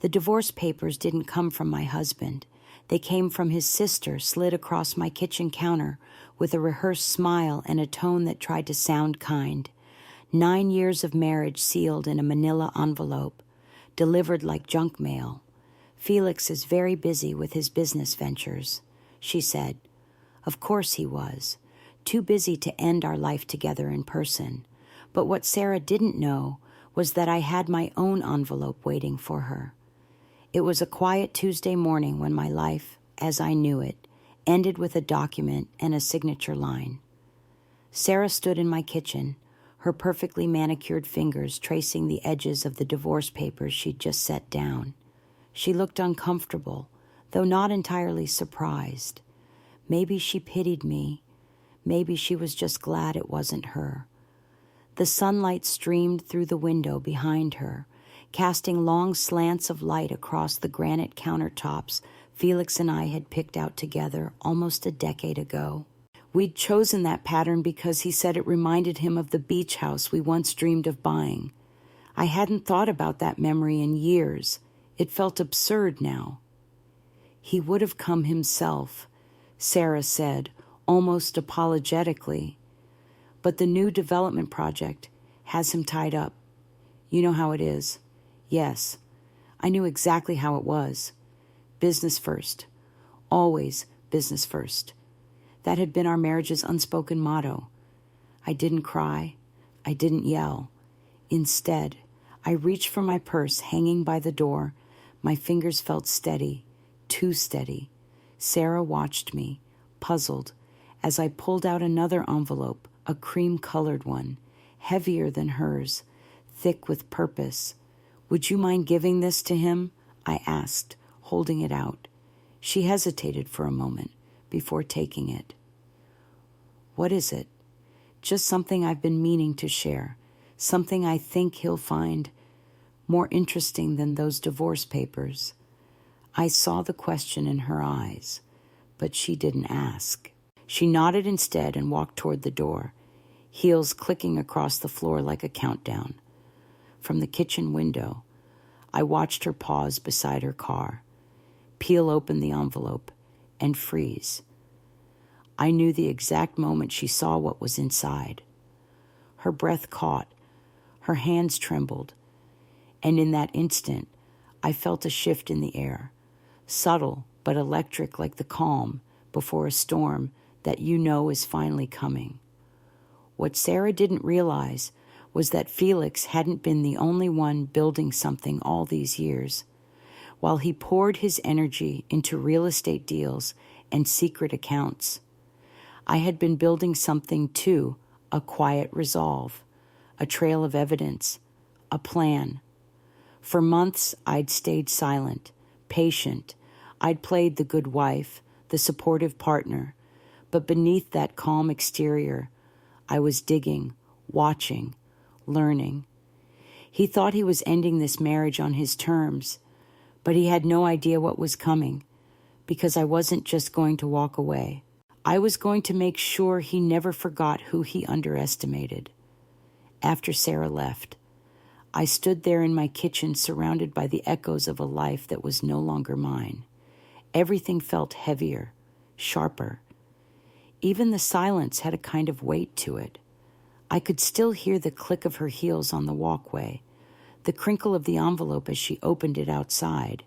The divorce papers didn't come from my husband. They came from his sister, slid across my kitchen counter with a rehearsed smile and a tone that tried to sound kind. 9 years of marriage sealed in a manila envelope, delivered like junk mail. Felix is very busy with his business ventures, she said. Of course he was. Too busy to end our life together in person. But what Sarah didn't know was that I had my own envelope waiting for her. It was a quiet Tuesday morning when my life, as I knew it, ended with a document and a signature line. Sarah stood in my kitchen, her perfectly manicured fingers tracing the edges of the divorce papers she'd just set down. She looked uncomfortable, though not entirely surprised. Maybe she pitied me. Maybe she was just glad it wasn't her. The sunlight streamed through the window behind her, casting long slants of light across the granite countertops Felix and I had picked out together almost a decade ago. We'd chosen that pattern because he said it reminded him of the beach house we once dreamed of buying. I hadn't thought about that memory in years. It felt absurd now. He would have come himself, Sarah said, almost apologetically. But the new development project has him tied up. You know how it is. Yes, I knew exactly how it was. Business first. Always business first. That had been our marriage's unspoken motto. I didn't cry. I didn't yell. Instead, I reached for my purse hanging by the door. My fingers felt steady, too steady. Sarah watched me, puzzled, as I pulled out another envelope, a cream-colored one, heavier than hers, thick with purpose. Would you mind giving this to him? I asked, holding it out. She hesitated for a moment before taking it. What is it? Just something I've been meaning to share, something I think he'll find more interesting than those divorce papers. I saw the question in her eyes, but she didn't ask. She nodded instead and walked toward the door, heels clicking across the floor like a countdown. From the kitchen window, I watched her pause beside her car, peel open the envelope, and freeze. I knew the exact moment she saw what was inside. Her breath caught, her hands trembled, and in that instant, I felt a shift in the air, subtle but electric like the calm before a storm that you know is finally coming. What Sarah didn't realize was that Felix hadn't been the only one building something all these years. While he poured his energy into real estate deals and secret accounts, I had been building something too, a quiet resolve, a trail of evidence, a plan. For months, I'd stayed silent, patient. I'd played the good wife, the supportive partner, but beneath that calm exterior, I was digging, watching, learning. He thought he was ending this marriage on his terms, but he had no idea what was coming, because I wasn't just going to walk away. I was going to make sure he never forgot who he underestimated. After Sarah left, I stood there in my kitchen surrounded by the echoes of a life that was no longer mine. Everything felt heavier, sharper. Even the silence had a kind of weight to it. I could still hear the click of her heels on the walkway, the crinkle of the envelope as she opened it outside,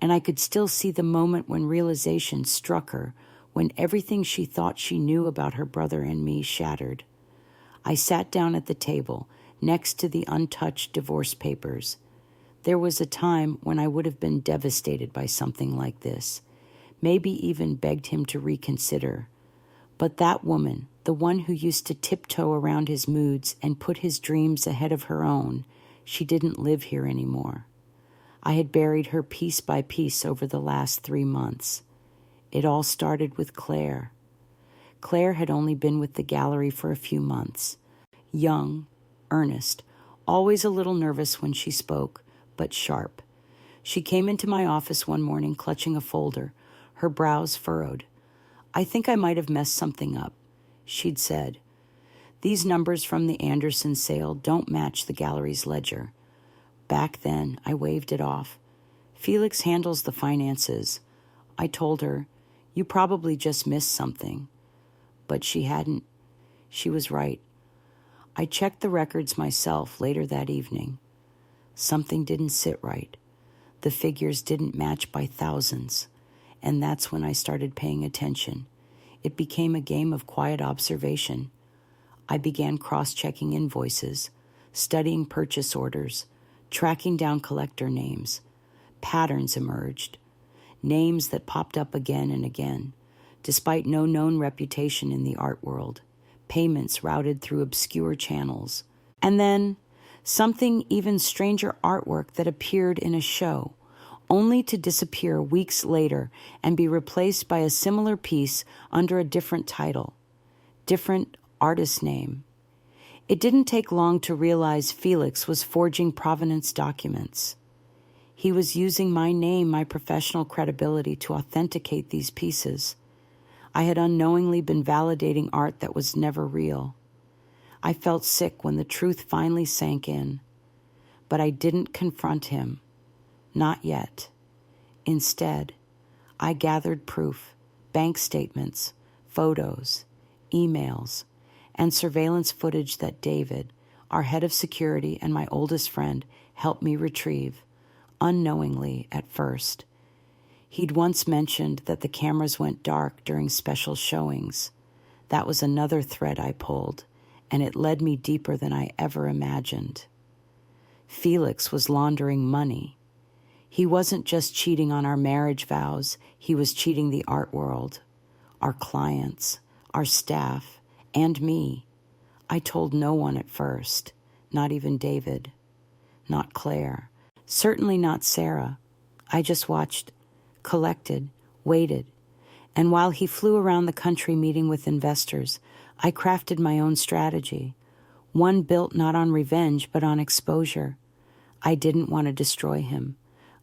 and I could still see the moment when realization struck her, when everything she thought she knew about her brother and me shattered. I sat down at the table, next to the untouched divorce papers. There was a time when I would have been devastated by something like this, maybe even begged him to reconsider. But that woman, the one who used to tiptoe around his moods and put his dreams ahead of her own, she didn't live here anymore. I had buried her piece by piece over the last 3 months. It all started with Claire. Claire had only been with the gallery for a few months. Young, earnest, always a little nervous when she spoke, but sharp. She came into my office one morning clutching a folder, her brows furrowed. I think I might have messed something up, she'd said. These numbers from the Anderson sale don't match the gallery's ledger. Back then, I waved it off. Felix handles the finances. I told her, you probably just missed something. But she hadn't. She was right. I checked the records myself later that evening. Something didn't sit right. The figures didn't match by thousands. And that's when I started paying attention. It became a game of quiet observation. I began cross-checking invoices, studying purchase orders, tracking down collector names. Patterns emerged. Names that popped up again and again, despite no known reputation in the art world. Payments routed through obscure channels. And then, something even stranger, artwork that appeared in a show, only to disappear weeks later and be replaced by a similar piece under a different title, different artist name. It didn't take long to realize Felix was forging provenance documents. He was using my name, my professional credibility, to authenticate these pieces. I had unknowingly been validating art that was never real. I felt sick when the truth finally sank in. But I didn't confront him. Not yet. Instead, I gathered proof, bank statements, photos, emails, and surveillance footage that David, our head of security and my oldest friend, helped me retrieve, unknowingly at first. He'd once mentioned that the cameras went dark during special showings. That was another thread I pulled, and it led me deeper than I ever imagined. Felix was laundering money. He wasn't just cheating on our marriage vows, he was cheating the art world, our clients, our staff, and me. I told no one at first, not even David, not Claire, certainly not Sarah. I just watched, collected, waited, and while he flew around the country meeting with investors, I crafted my own strategy, one built not on revenge but on exposure. I didn't want to destroy him.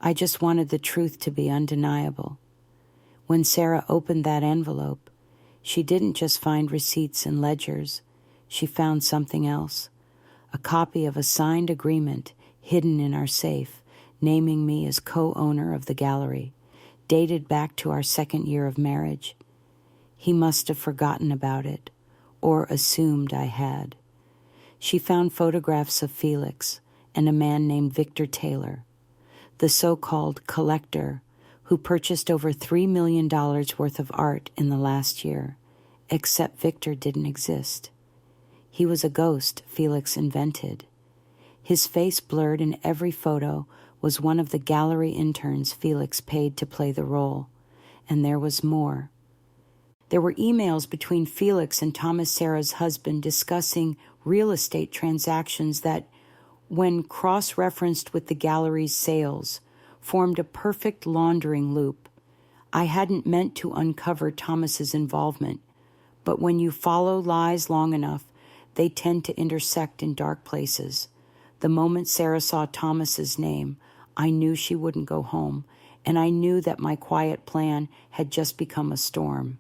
I just wanted the truth to be undeniable. When Sarah opened that envelope, she didn't just find receipts and ledgers. She found something else, a copy of a signed agreement hidden in our safe, naming me as co-owner of the gallery, dated back to our second year of marriage. He must have forgotten about it, or assumed I had. She found photographs of Felix and a man named Victor Taylor, the so-called collector who purchased over $3 million worth of art in the last year, except Victor didn't exist. He was a ghost Felix invented. His face blurred in every photo was one of the gallery interns Felix paid to play the role, and there was more. There were emails between Felix and Thomas Sarah's husband discussing real estate transactions that, when cross-referenced with the gallery's sales, formed a perfect laundering loop. I hadn't meant to uncover Thomas's involvement, but when you follow lies long enough, they tend to intersect in dark places. The moment Sarah saw Thomas's name, I knew she wouldn't go home, and I knew that my quiet plan had just become a storm.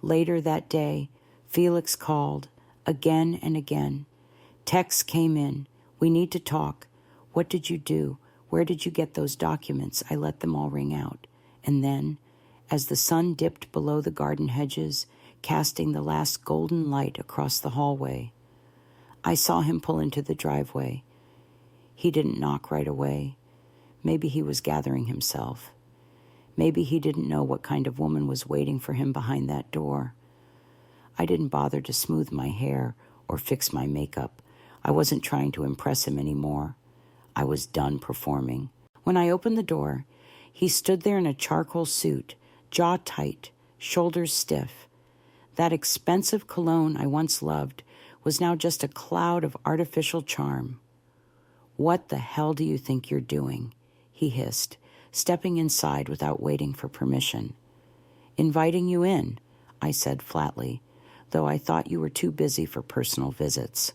Later that day, Felix called, again and again. Texts came in. We need to talk. What did you do? Where did you get those documents? I let them all ring out. And then, as the sun dipped below the garden hedges, casting the last golden light across the hallway, I saw him pull into the driveway. He didn't knock right away. Maybe he was gathering himself. Maybe he didn't know what kind of woman was waiting for him behind that door. I didn't bother to smooth my hair or fix my makeup. I wasn't trying to impress him anymore. I was done performing. When I opened the door, he stood there in a charcoal suit, jaw tight, shoulders stiff. That expensive cologne I once loved was now just a cloud of artificial charm. "What the hell do you think you're doing?" he hissed, stepping inside without waiting for permission. "Inviting you in," I said flatly, though I thought you were too busy for personal visits.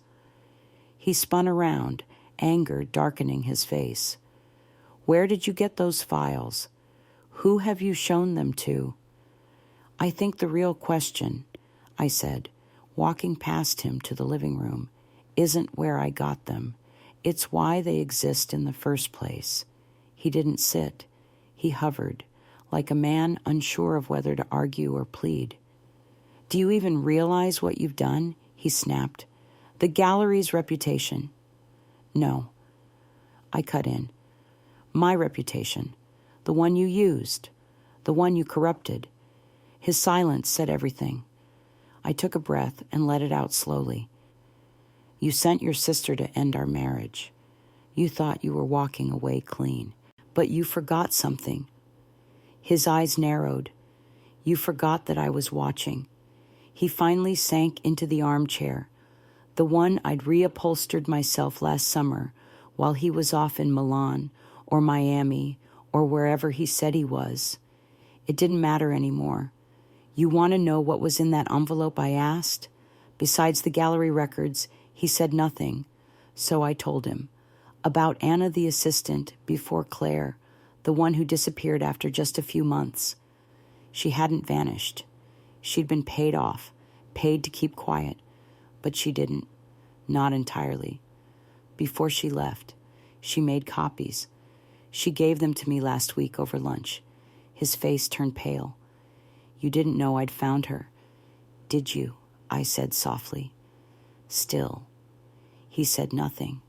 He spun around, anger darkening his face. "Where did you get those files? Who have you shown them to?" "I think the real question," I said, walking past him to the living room, "isn't where I got them. It's why they exist in the first place." He didn't sit, He hovered, like a man unsure of whether to argue or plead. "Do you even realize what you've done?" he snapped. "The gallery's reputation." "No." I cut in. "My reputation. The one you used. The one you corrupted." His silence said everything. I took a breath and let it out slowly. "You sent your sister to end our marriage. You thought you were walking away clean. But you forgot something." His eyes narrowed. "You forgot that I was watching." He finally sank into the armchair, the one I'd reupholstered myself last summer while he was off in Milan or Miami or wherever he said he was. It didn't matter anymore. "You want to know what was in that envelope?" I asked. Besides the gallery records, he said nothing, so I told him. About Anna the assistant before Claire, the one who disappeared after just a few months. She hadn't vanished. She'd been paid off, paid to keep quiet, but she didn't. Not entirely. Before she left, she made copies. She gave them to me last week over lunch. His face turned pale. "You didn't know I'd found her, did you?" I said softly. Still, he said nothing.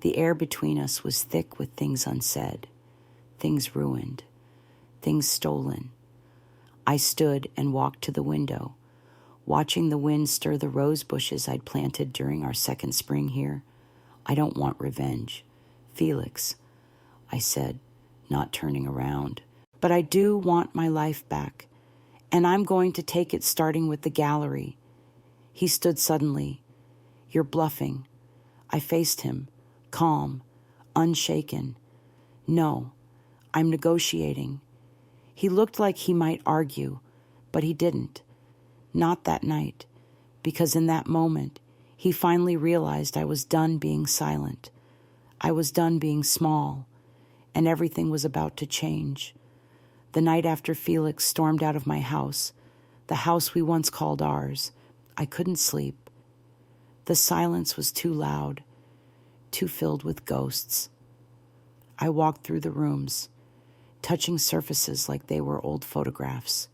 The air between us was thick with things unsaid, things ruined, things stolen. I stood and walked to the window, watching the wind stir the rose bushes I'd planted during our second spring here. "I don't want revenge, Felix," I said, not turning around. "But I do want my life back, and I'm going to take it starting with the gallery." He stood suddenly. "You're bluffing." I faced him, calm, unshaken. "No, I'm negotiating." He looked like he might argue, but he didn't. Not that night, because in that moment, he finally realized I was done being silent. I was done being small, and everything was about to change. The night after Felix stormed out of my house, the house we once called ours, I couldn't sleep. The silence was too loud, too filled with ghosts. I walked through the rooms, touching surfaces like they were old photographs.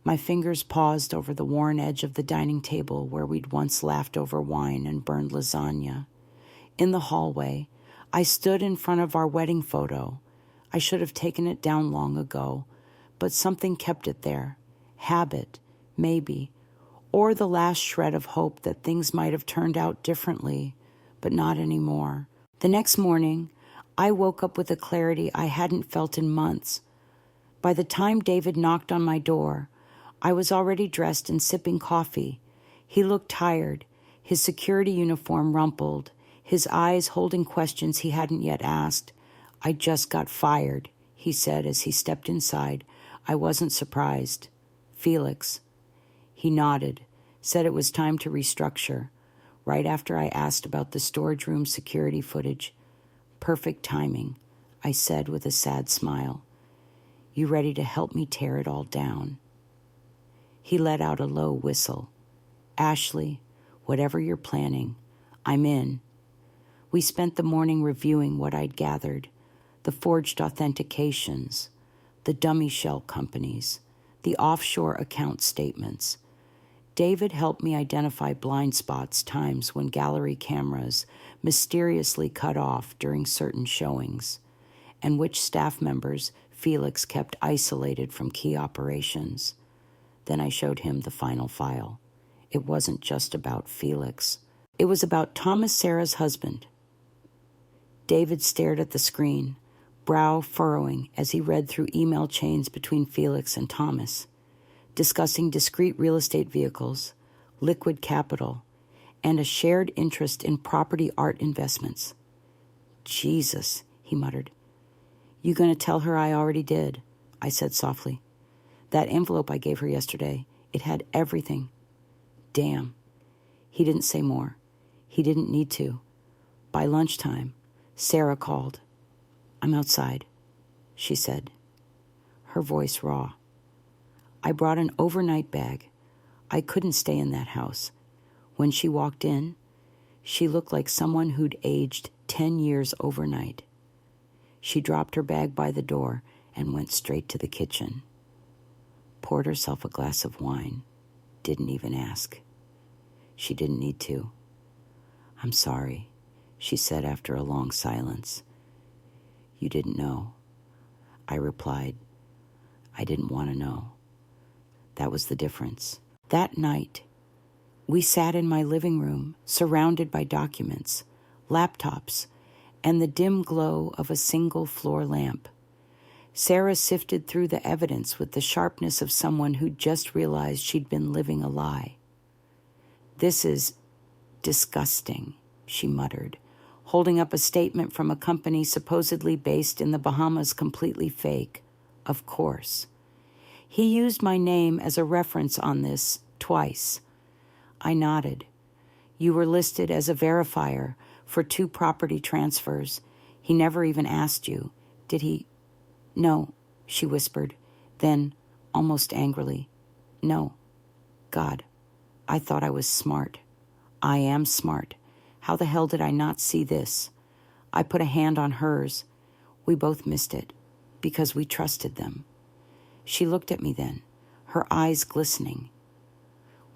My fingers paused over the worn edge of the dining table where we'd once laughed over wine and burned lasagna. In the hallway, I stood in front of our wedding photo. I should have taken it down long ago, but something kept it there. Habit, maybe, or the last shred of hope that things might have turned out differently, but not anymore. The next morning, I woke up with a clarity I hadn't felt in months. By the time David knocked on my door, I was already dressed and sipping coffee. He looked tired, his security uniform rumpled, his eyes holding questions he hadn't yet asked. "I just got fired," he said as he stepped inside. I wasn't surprised. "Felix." He nodded, said it was time to restructure, right after I asked about the storage room security footage. "Perfect timing," I said with a sad smile. "You ready to help me tear it all down?" He let out a low whistle. "Ashley, whatever you're planning, I'm in." We spent the morning reviewing what I'd gathered, the forged authentications, the dummy shell companies, the offshore account statements. David helped me identify blind spots, times when gallery cameras mysteriously cut off during certain showings, and which staff members Felix kept isolated from key operations. Then I showed him the final file. It wasn't just about Felix. It was about Thomas Sarah's husband. David stared at the screen, brow furrowing as he read through email chains between Felix and Thomas, discussing discrete real estate vehicles, liquid capital, and a shared interest in property art investments. "Jesus," he muttered. "You gonna tell her I already did?" I said softly. "That envelope I gave her yesterday, it had everything." Damn. He didn't say more. He didn't need to. By lunchtime, Sarah called. "I'm outside," she said, her voice raw. I brought an overnight bag. I couldn't stay in that house. When she walked in, she looked like someone who'd aged 10 years overnight. She dropped her bag by the door and went straight to the kitchen. Poured herself a glass of wine. Didn't even ask. She didn't need to. "I'm sorry," she said after a long silence. "You didn't know." I replied, "I didn't want to know." That was the difference. That night, we sat in my living room, surrounded by documents, laptops, and the dim glow of a single floor lamp. Sarah sifted through the evidence with the sharpness of someone who'd just realized she'd been living a lie. "This is disgusting," she muttered, holding up a statement from a company supposedly based in the Bahamas, completely fake. Of course. He used my name as a reference on this twice. I nodded. "You were listed as a verifier for 2 property transfers. He never even asked you, did he?" "No," she whispered. Then, almost angrily, "No. God, I thought I was smart. I am smart. How the hell did I not see this?" I put a hand on hers. We both missed it, because we trusted them. She looked at me then, her eyes glistening.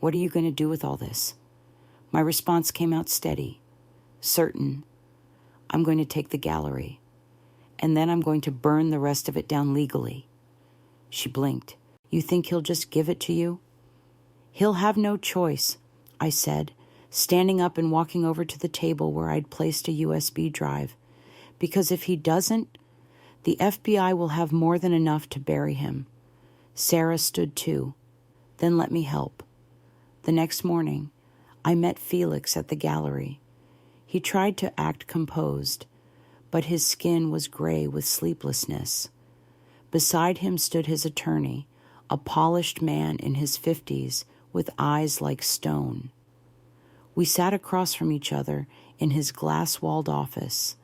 "What are you going to do with all this?" My response came out steady, certain. "I'm going to take the gallery, and then I'm going to burn the rest of it down legally." She blinked. "You think he'll just give it to you?" "He'll have no choice," I said, standing up and walking over to the table where I'd placed a USB drive. "Because if he doesn't, the FBI will have more than enough to bury him." Sarah stood too. "Then let me help." The next morning, I met Felix at the gallery. He tried to act composed, but his skin was gray with sleeplessness. Beside him stood his attorney, a polished man in his 50s with eyes like stone. We sat across from each other in his glass-walled office,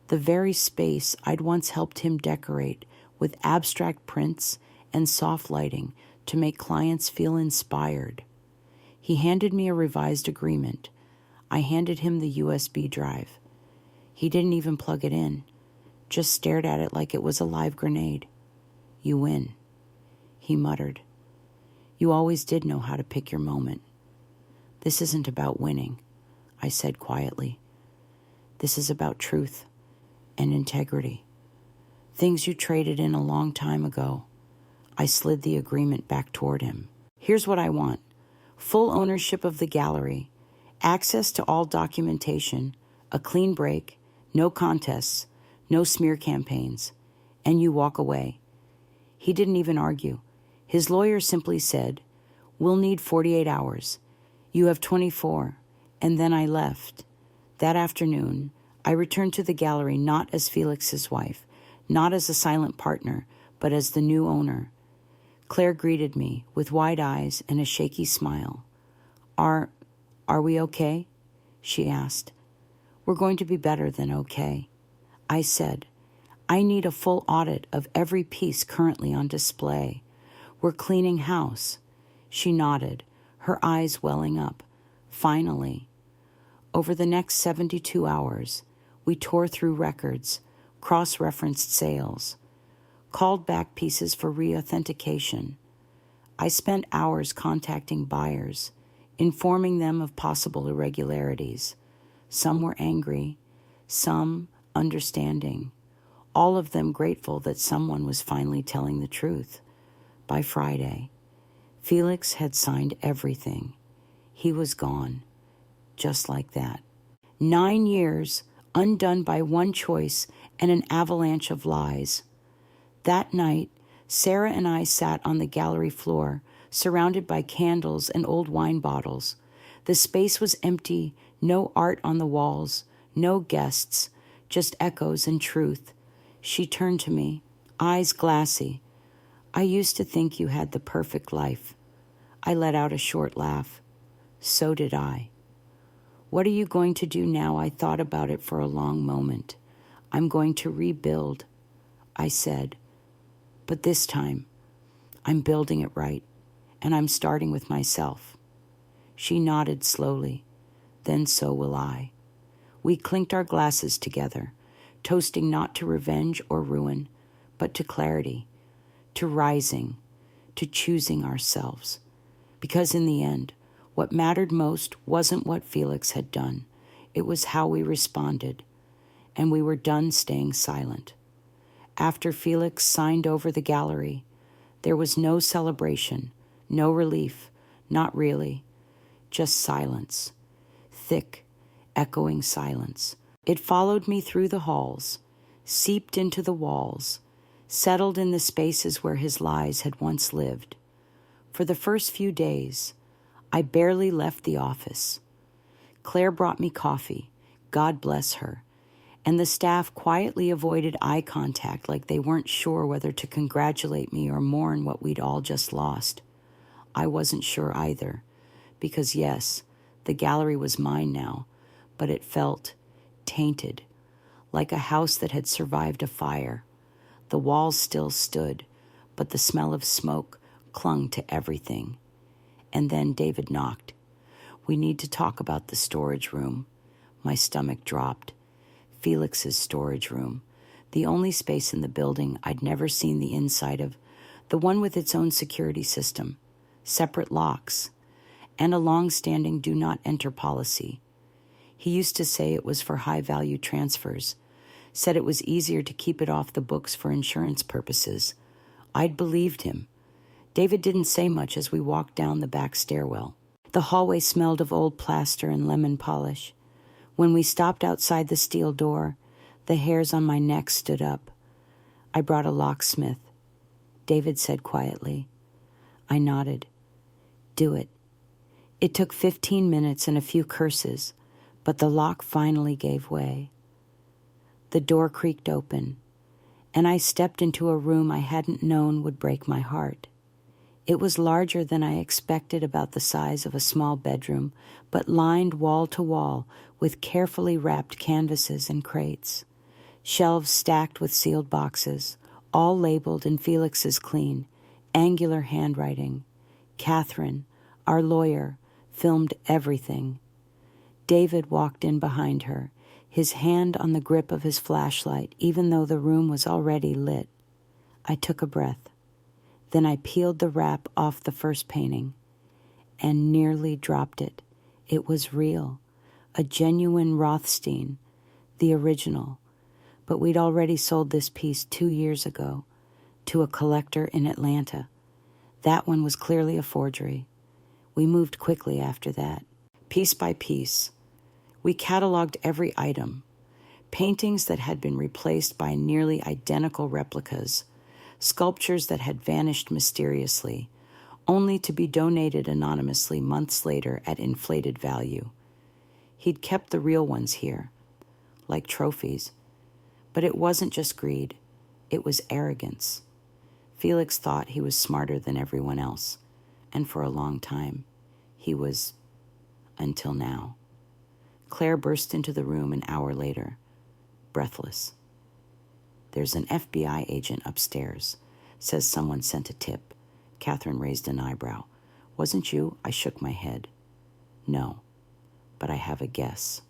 the very space I'd once helped him decorate with abstract prints and soft lighting to make clients feel inspired. He handed me a revised agreement. I handed him the USB drive. He didn't even plug it in, just stared at it like it was a live grenade. "You win," he muttered. "You always did know how to pick your moment." "This isn't about winning," I said quietly. "This is about truth and integrity. Things you traded in a long time ago." I slid the agreement back toward him. "Here's what I want. Full ownership of the gallery, access to all documentation, a clean break, no contests, no smear campaigns, and you walk away." He didn't even argue. His lawyer simply said, "We'll need 48 hours. You have 24, and then I left. That afternoon, I returned to the gallery not as Felix's wife, not as a silent partner, but as the new owner. Claire greeted me with wide eyes and a shaky smile. Are we okay?" she asked. "We're going to be better than okay," I said. "I need a full audit of every piece currently on display. We're cleaning house." She nodded, her eyes welling up. Finally. Over the next 72 hours, we tore through records, cross-referenced sales, called back pieces for re-authentication. I spent hours contacting buyers, informing them of possible irregularities. Some were angry, some understanding, all of them grateful that someone was finally telling the truth. By Friday, Felix had signed everything. He was gone, just like that. 9 years undone by one choice and an avalanche of lies. That night, Sarah and I sat on the gallery floor, surrounded by candles and old wine bottles. The space was empty, no art on the walls, no guests, just echoes and truth. She turned to me, eyes glassy. "I used to think you had the perfect life." I let out a short laugh. So did I. "What are you going to do now?" I thought about it for a long moment. "I'm going to rebuild," I said. "But this time, I'm building it right, and I'm starting with myself." She nodded slowly. "Then so will I." We clinked our glasses together, toasting not to revenge or ruin, but to clarity, to rising, to choosing ourselves. Because in the end, what mattered most wasn't what Felix had done. It was how we responded, and we were done staying silent. After Felix signed over the gallery, there was no celebration, no relief, not really, just silence, thick, echoing silence. It followed me through the halls, seeped into the walls, settled in the spaces where his lies had once lived. For the first few days, I barely left the office. Claire brought me coffee, God bless her, and the staff quietly avoided eye contact like they weren't sure whether to congratulate me or mourn what we'd all just lost. I wasn't sure either, because yes, the gallery was mine now, but it felt tainted, like a house that had survived a fire. The walls still stood, but the smell of smoke clung to everything. And then David knocked. "We need to talk about the storage room." My stomach dropped. Felix's storage room, the only space in the building I'd never seen the inside of, the one with its own security system, separate locks, and a long-standing do not enter policy. He used to say it was for high-value transfers, said it was easier to keep it off the books for insurance purposes. I'd believed him. David didn't say much as we walked down the back stairwell. The hallway smelled of old plaster and lemon polish. When we stopped outside the steel door, the hairs on my neck stood up. "I brought a locksmith," David said quietly. I nodded. "Do it." It took 15 minutes and a few curses, but the lock finally gave way. The door creaked open, and I stepped into a room I hadn't known would break my heart. It was larger than I expected, about the size of a small bedroom, but lined wall to wall with carefully wrapped canvases and crates. Shelves stacked with sealed boxes, all labeled in Felix's clean, angular handwriting. Catherine, our lawyer, filmed everything. David walked in behind her, his hand on the grip of his flashlight, even though the room was already lit. I took a breath. Then I peeled the wrap off the first painting and nearly dropped it. It was real, a genuine Rothstein, the original. But we'd already sold this piece 2 years ago to a collector in Atlanta. That one was clearly a forgery. We moved quickly after that. Piece by piece, we cataloged every item. Paintings that had been replaced by nearly identical replicas, sculptures that had vanished mysteriously, only to be donated anonymously months later at inflated value. He'd kept the real ones here, like trophies. But it wasn't just greed, it was arrogance. Felix thought he was smarter than everyone else, and for a long time, he was, until now. Claire burst into the room an hour later, breathless. "There's an FBI agent upstairs. Says someone sent a tip." Catherine raised an eyebrow. "Wasn't you?" I shook my head. "No, but I have a guess."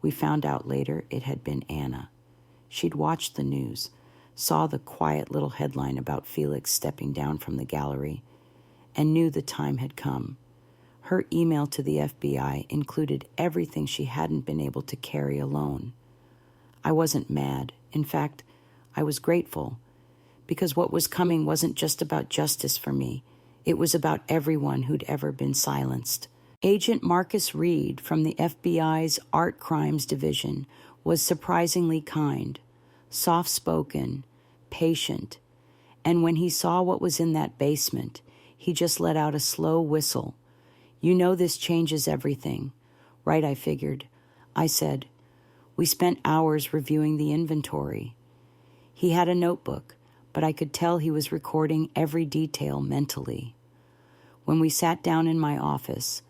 We found out later it had been Anna. She'd watched the news, saw the quiet little headline about Felix stepping down from the gallery, and knew the time had come. Her email to the FBI included everything she hadn't been able to carry alone. I wasn't mad. In fact, I was grateful, because what was coming wasn't just about justice for me. It was about everyone who'd ever been silenced. Agent Marcus Reed from the FBI's Art Crimes Division was surprisingly kind, soft-spoken, patient, and when he saw what was in that basement, he just let out a slow whistle. "You know this changes everything." "Right," I figured. I said, "We spent hours reviewing the inventory." He had a notebook, but I could tell he was recording every detail mentally. When we sat down in my office,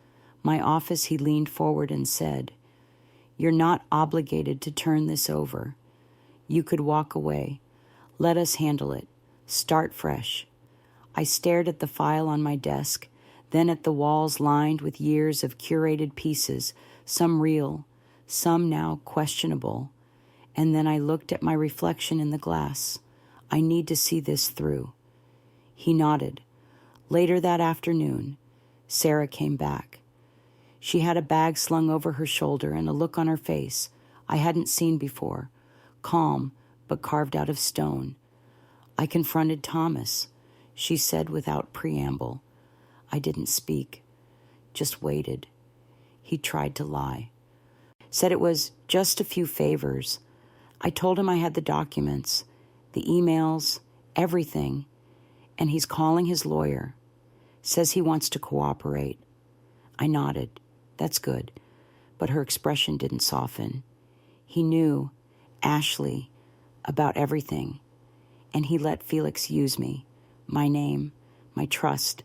he leaned forward and said, "You're not obligated to turn this over. You could walk away. Let us handle it. Start fresh." I stared at the file on my desk, then at the walls lined with years of curated pieces, some real, some now questionable, And then I looked at my reflection in the glass. I need to see this through. He nodded. Later that afternoon, Sarah came back. She had a bag slung over her shoulder and a look on her face I hadn't seen before, calm but carved out of stone. I confronted Thomas, she said without preamble. I didn't speak, just waited. He tried to lie. Said it was just a few favors. I told him I had the documents, the emails, everything, and he's calling his lawyer. Says he wants to cooperate. I nodded. That's good. But her expression didn't soften. He knew, Ashley, about everything, and he let Felix use me, my name, my trust.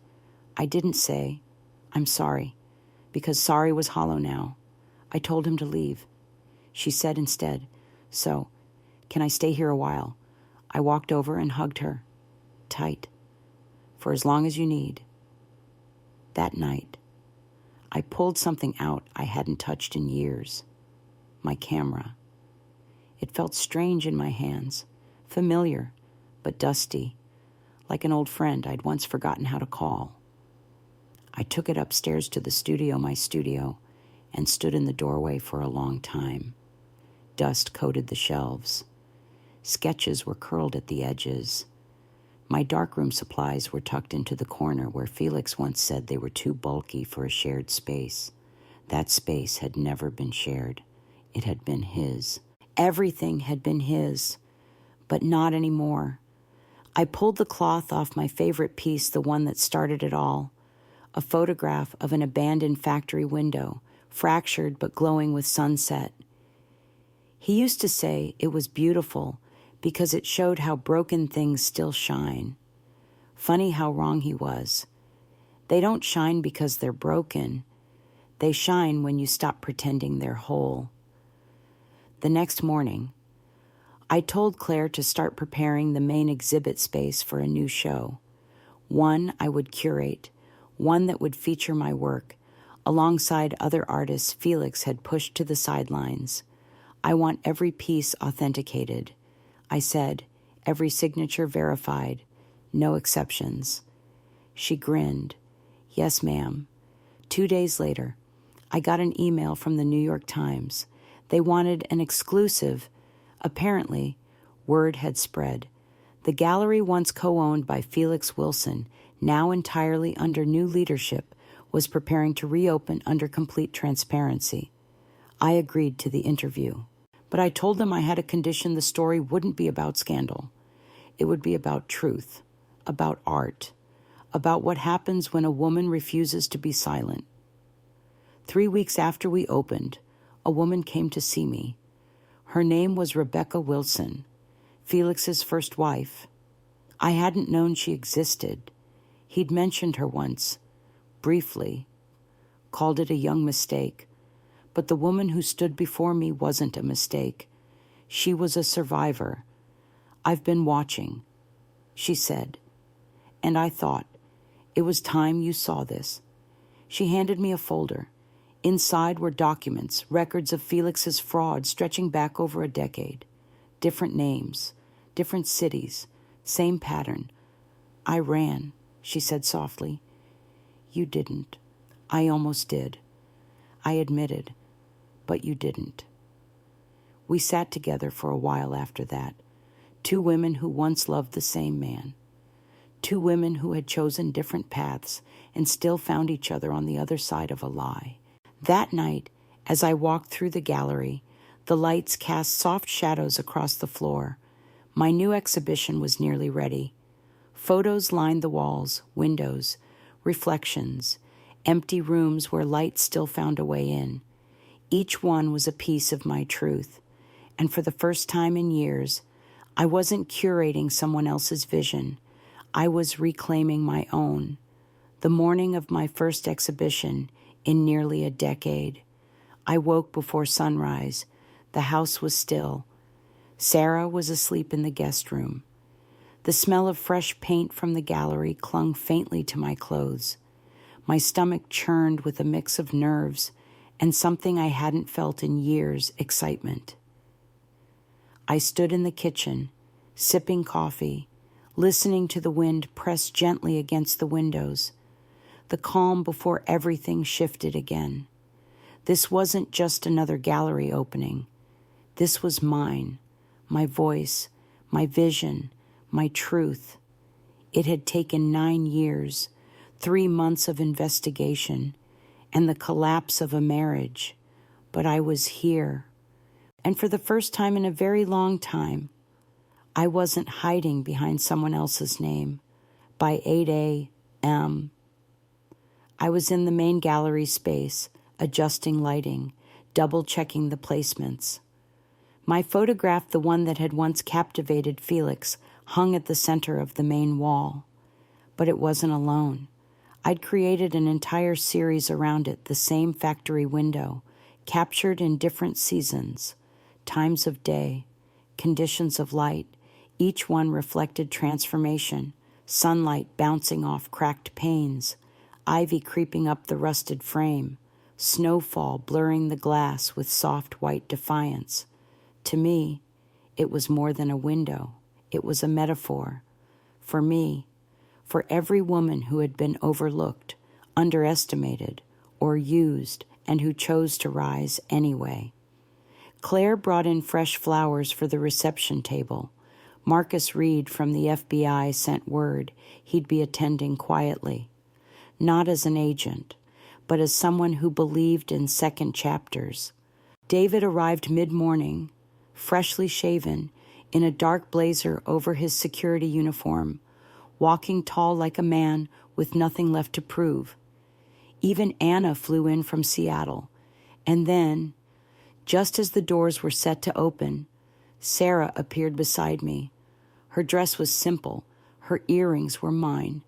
I didn't say, I'm sorry, because sorry was hollow now. I told him to leave. She said instead, so, can I stay here a while? I walked over and hugged her, tight, for as long as you need. That night, I pulled something out I hadn't touched in years, my camera. It felt strange in my hands, familiar, but dusty, like an old friend I'd once forgotten how to call. I took it upstairs to the studio, my studio, and stood in the doorway for a long time. Dust coated the shelves. Sketches were curled at the edges. My darkroom supplies were tucked into the corner where Felix once said they were too bulky for a shared space. That space had never been shared. It had been his. Everything had been his, but not anymore. I pulled the cloth off my favorite piece, the one that started it all, a photograph of an abandoned factory window, fractured but glowing with sunset. He used to say it was beautiful because it showed how broken things still shine. Funny how wrong he was. They don't shine because they're broken. They shine when you stop pretending they're whole. The next morning, I told Claire to start preparing the main exhibit space for a new show. One I would curate, one that would feature my work, alongside other artists Felix had pushed to the sidelines. I want every piece authenticated. I said, every signature verified, no exceptions. She grinned. Yes, ma'am. 2 days later, I got an email from the New York Times. They wanted an exclusive. Apparently, word had spread. The gallery, once co-owned by Felix Wilson, now entirely under new leadership, was preparing to reopen under complete transparency. I agreed to the interview. But I told them I had a condition the story wouldn't be about scandal. It would be about truth, about art, about what happens when a woman refuses to be silent. 3 weeks after we opened, a woman came to see me. Her name was Rebecca Wilson, Felix's first wife. I hadn't known she existed. He'd mentioned her once, briefly, called it a young mistake. But the woman who stood before me wasn't a mistake. She was a survivor. I've been watching, she said. And I thought, it was time you saw this. She handed me a folder. Inside were documents, records of Felix's fraud stretching back over a decade. Different names, different cities, same pattern. I ran, she said softly. You didn't. I almost did. I admitted. But you didn't. We sat together for a while after that, 2 women who once loved the same man, 2 women who had chosen different paths and still found each other on the other side of a lie. That night, as I walked through the gallery, the lights cast soft shadows across the floor. My new exhibition was nearly ready. Photos lined the walls, windows, reflections, empty rooms where light still found a way in. Each one was a piece of my truth, and for the first time in years, I wasn't curating someone else's vision. I was reclaiming my own. The morning of my first exhibition in nearly a decade, I woke before sunrise. The house was still. Sarah was asleep in the guest room. The smell of fresh paint from the gallery clung faintly to my clothes. My stomach churned with a mix of nerves and something I hadn't felt in years, excitement. I stood in the kitchen, sipping coffee, listening to the wind press gently against the windows, the calm before everything shifted again. This wasn't just another gallery opening. This was mine, my voice, my vision, my truth. It had taken 9 years, 3 months of investigation, and the collapse of a marriage. But I was here. And for the first time in a very long time, I wasn't hiding behind someone else's name. By 8 a.m., I was in the main gallery space, adjusting lighting, double-checking the placements. My photograph, the one that had once captivated Felix, hung at the center of the main wall. But it wasn't alone. I'd created an entire series around it, the same factory window, captured in different seasons, times of day, conditions of light. Each one reflected transformation, sunlight bouncing off cracked panes, ivy creeping up the rusted frame, snowfall blurring the glass with soft white defiance. To me, it was more than a window. It was a metaphor. For me, for every woman who had been overlooked, underestimated, or used, and who chose to rise anyway. Claire brought in fresh flowers for the reception table. Marcus Reed from the FBI sent word he'd be attending quietly, not as an agent, but as someone who believed in second chapters. David arrived mid-morning, freshly shaven, in a dark blazer over his security uniform, walking tall like a man with nothing left to prove. Even Anna flew in from Seattle. And then, just as the doors were set to open, Sarah appeared beside me. Her dress was simple. Her earrings were mine.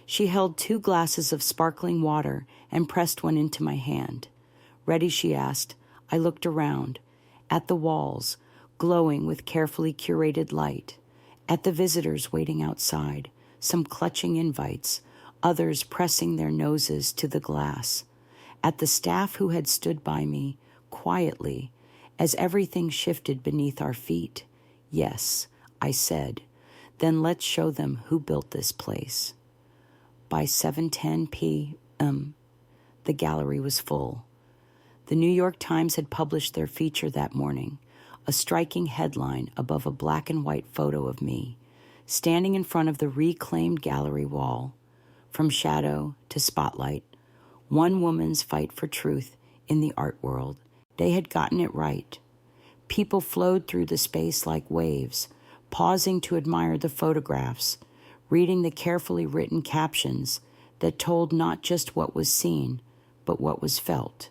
She held 2 glasses of sparkling water and pressed one into my hand. Ready, she asked. I looked around, at the walls, glowing with carefully curated light, at the visitors waiting outside, some clutching invites, others pressing their noses to the glass, at the staff who had stood by me, quietly, as everything shifted beneath our feet. Yes, I said, then let's show them who built this place. By 7:10 p.m., the gallery was full. The New York Times had published their feature that morning, a striking headline above a black and white photo of me, standing in front of the reclaimed gallery wall. From shadow to spotlight, one woman's fight for truth in the art world. They had gotten it right. People flowed through the space like waves, pausing to admire the photographs, reading the carefully written captions that told not just what was seen, but what was felt.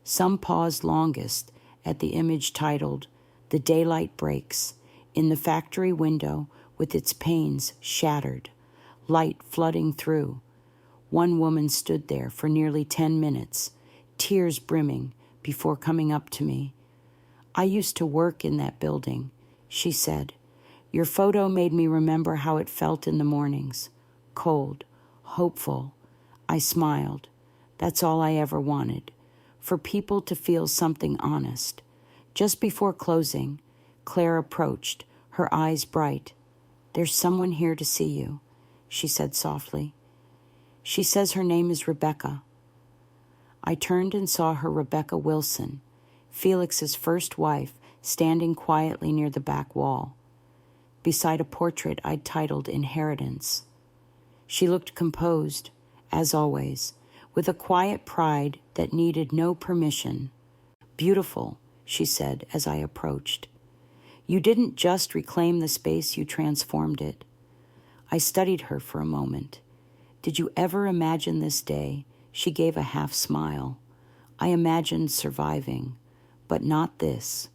Some paused longest at the image titled, "The Daylight Breaks," in the factory window with its panes shattered, light flooding through. One woman stood there for nearly 10 minutes, tears brimming, before coming up to me. I used to work in that building, she said. Your photo made me remember how it felt in the mornings. Cold, hopeful. I smiled. That's all I ever wanted. For people to feel something honest. Just before closing, Claire approached, her eyes bright. There's someone here to see you, she said softly. She says her name is Rebecca. I turned and saw her Rebecca Wilson, Felix's first wife, standing quietly near the back wall, beside a portrait I'd titled Inheritance. She looked composed, as always, with a quiet pride that needed no permission. Beautiful, she said as I approached. You didn't just reclaim the space, you transformed it. I studied her for a moment. Did you ever imagine this day? She gave a half smile. I imagined surviving, but not this.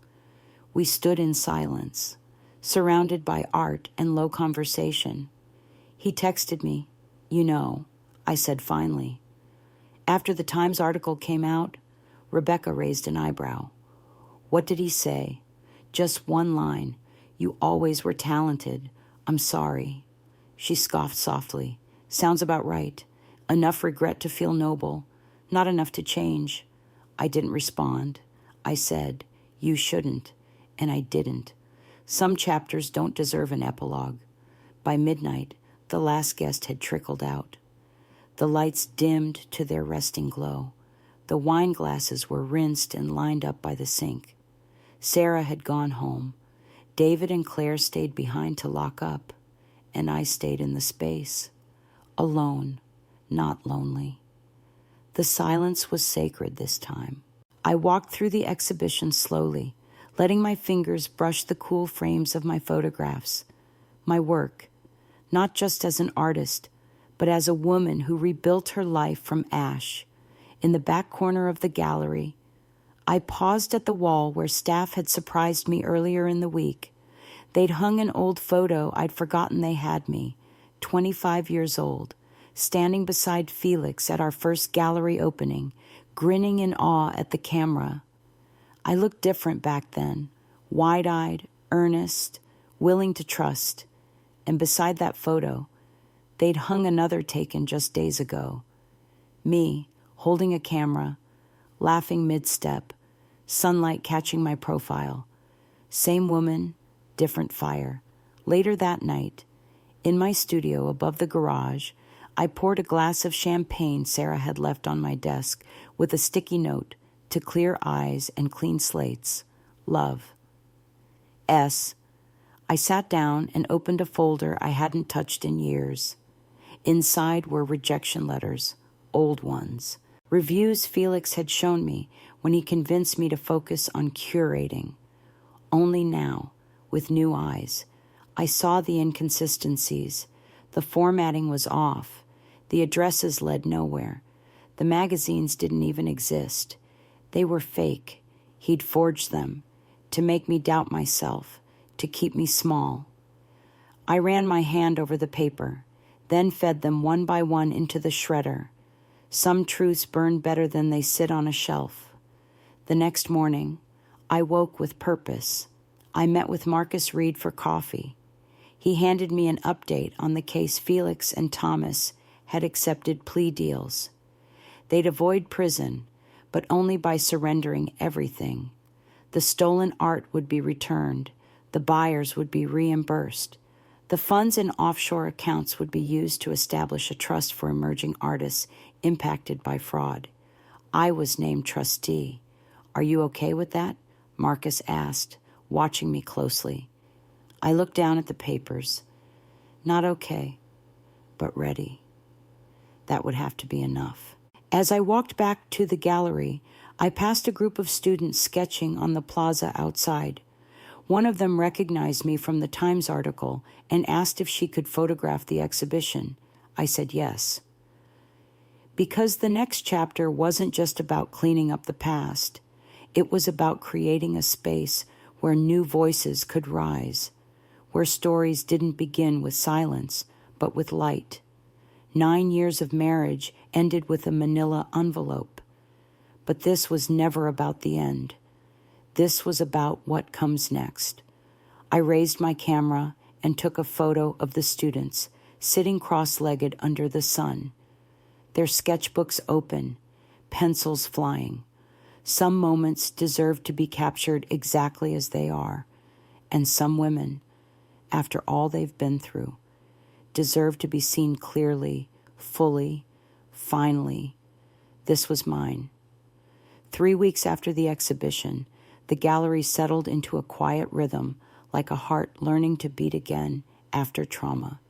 We stood in silence, surrounded by art and low conversation. He texted me, you know, I said finally. After the Times article came out, Rebecca raised an eyebrow. What did he say? Just one line. You always were talented. I'm sorry. She scoffed softly. Sounds about right. Enough regret to feel noble. Not enough to change. I didn't respond. I said, you shouldn't. And I didn't. Some chapters don't deserve an epilogue. By midnight, the last guest had trickled out. The lights dimmed to their resting glow. The wine glasses were rinsed and lined up by the sink. Sarah had gone home. David and Claire stayed behind to lock up, and I stayed in the space, alone, not lonely. The silence was sacred this time. I walked through the exhibition slowly, letting my fingers brush the cool frames of my photographs, my work, not just as an artist, but as a woman who rebuilt her life from ash. In the back corner of the gallery, I paused at the wall where staff had surprised me earlier in the week. They'd hung an old photo I'd forgotten they had me, 25 years old, standing beside Felix at our first gallery opening, grinning in awe at the camera. I looked different back then, wide-eyed, earnest, willing to trust. And beside that photo, they'd hung another taken just days ago. Me, holding a camera, laughing mid-step, sunlight catching my profile. Same woman, different fire. Later that night, in my studio above the garage, I poured a glass of champagne Sarah had left on my desk with a sticky note to clear eyes and clean slates. Love. S. I sat down and opened a folder I hadn't touched in years. Inside were rejection letters, old ones, reviews Felix had shown me when he convinced me to focus on curating. Only now, with new eyes, I saw the inconsistencies. The formatting was off. The addresses led nowhere. The magazines didn't even exist. They were fake. He'd forged them to make me doubt myself, to keep me small. I ran my hand over the paper, then fed them one by one into the shredder. Some truths burn better than they sit on a shelf. The next morning, I woke with purpose. I met with Marcus Reed for coffee. He handed me an update on the case Felix and Thomas had accepted plea deals. They'd avoid prison, but only by surrendering everything. The stolen art would be returned. The buyers would be reimbursed. The funds in offshore accounts would be used to establish a trust for emerging artists impacted by fraud. I was named trustee. Are you okay with that? Marcus asked, watching me closely. I looked down at the papers. Not okay, but ready. That would have to be enough. As I walked back to the gallery, I passed a group of students sketching on the plaza outside. One of them recognized me from the Times article and asked if she could photograph the exhibition. I said yes. Because the next chapter wasn't just about cleaning up the past. It was about creating a space where new voices could rise, where stories didn't begin with silence, but with light. 9 years of marriage ended with a manila envelope. But this was never about the end. This was about what comes next. I raised my camera and took a photo of the students, sitting cross-legged under the sun. Their sketchbooks open, pencils flying. Some moments deserve to be captured exactly as they are, and some women, after all they've been through, deserve to be seen clearly, fully, finally. This was mine. 3 weeks after the exhibition, the gallery settled into a quiet rhythm, like a heart learning to beat again after trauma.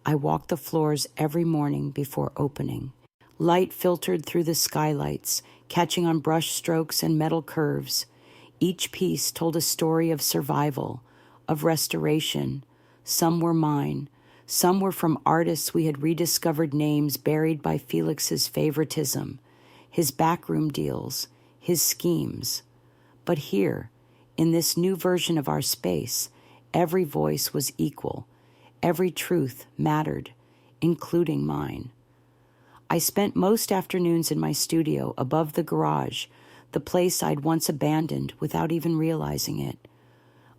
I walked the floors every morning before opening. Light filtered through the skylights, catching on brush strokes and metal curves. Each piece told a story of survival, of restoration. Some were mine. Some were from artists we had rediscovered names buried by Felix's favoritism, his backroom deals, his schemes. But here, in this new version of our space, every voice was equal. Every truth mattered, including mine. I spent most afternoons in my studio above the garage, the place I'd once abandoned without even realizing it.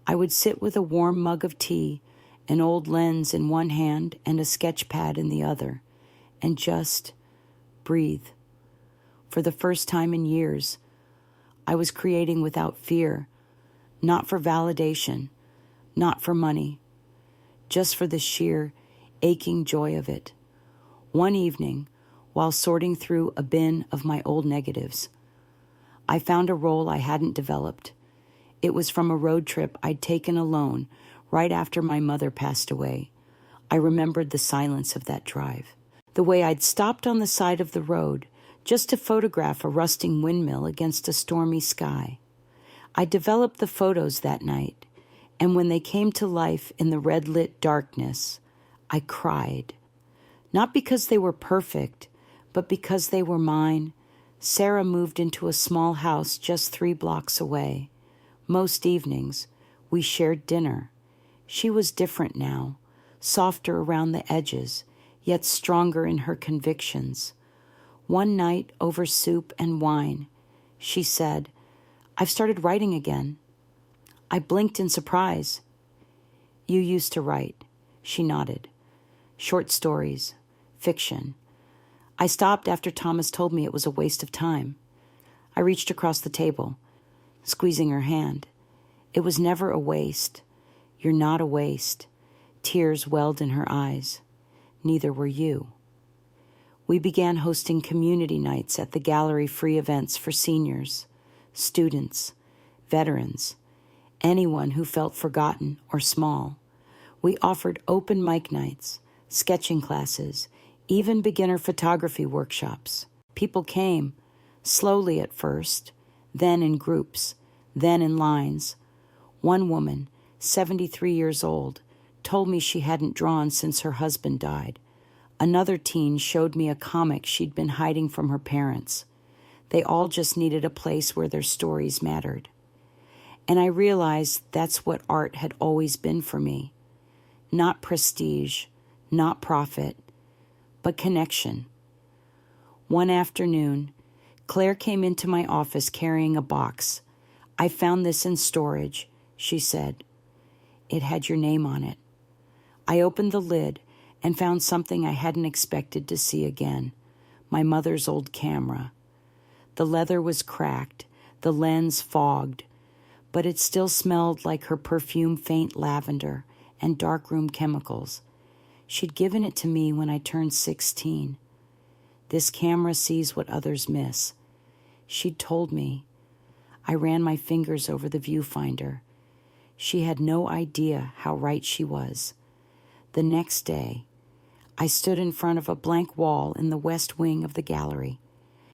I would sit with a warm mug of tea, an old lens in one hand and a sketch pad in the other, and just breathe. For the first time in years, I was creating without fear, not for validation, not for money, just for the sheer, aching joy of it. One evening, while sorting through a bin of my old negatives, I found a roll I hadn't developed. It was from a road trip I'd taken alone right after my mother passed away. I remembered the silence of that drive, the way I'd stopped on the side of the road just to photograph a rusting windmill against a stormy sky. I developed the photos that night, and when they came to life in the red-lit darkness, I cried. Not because they were perfect, but because they were mine. Sarah moved into a small house just 3 blocks away. Most evenings, we shared dinner. She was different now, softer around the edges, yet stronger in her convictions. One night, over soup and wine, she said, "I've started writing again." I blinked in surprise. "You used to write," she nodded. "Short stories, fiction." I stopped after Thomas told me it was a waste of time. I reached across the table, squeezing her hand. "It was never a waste. You're not a waste." Tears welled in her eyes. "Neither were you." We began hosting community nights at the gallery, free events for seniors, students, veterans, anyone who felt forgotten or small. We offered open mic nights, sketching classes, even beginner photography workshops. People came, slowly at first, then in groups, then in lines. One woman, 73 years old, told me she hadn't drawn since her husband died. Another teen showed me a comic she'd been hiding from her parents. They all just needed a place where their stories mattered. And I realized that's what art had always been for me. Not prestige, not profit, but connection. One afternoon, Claire came into my office carrying a box. "I found this in storage," she said. It had your name on it. I opened the lid and found something I hadn't expected to see again, my mother's old camera. The leather was cracked, the lens fogged, but it still smelled like her perfume, faint lavender and darkroom chemicals. She'd given it to me when I turned 16. "This camera sees what others miss." She'd told me. I ran my fingers over the viewfinder. She had no idea how right she was. The next day, I stood in front of a blank wall in the west wing of the gallery.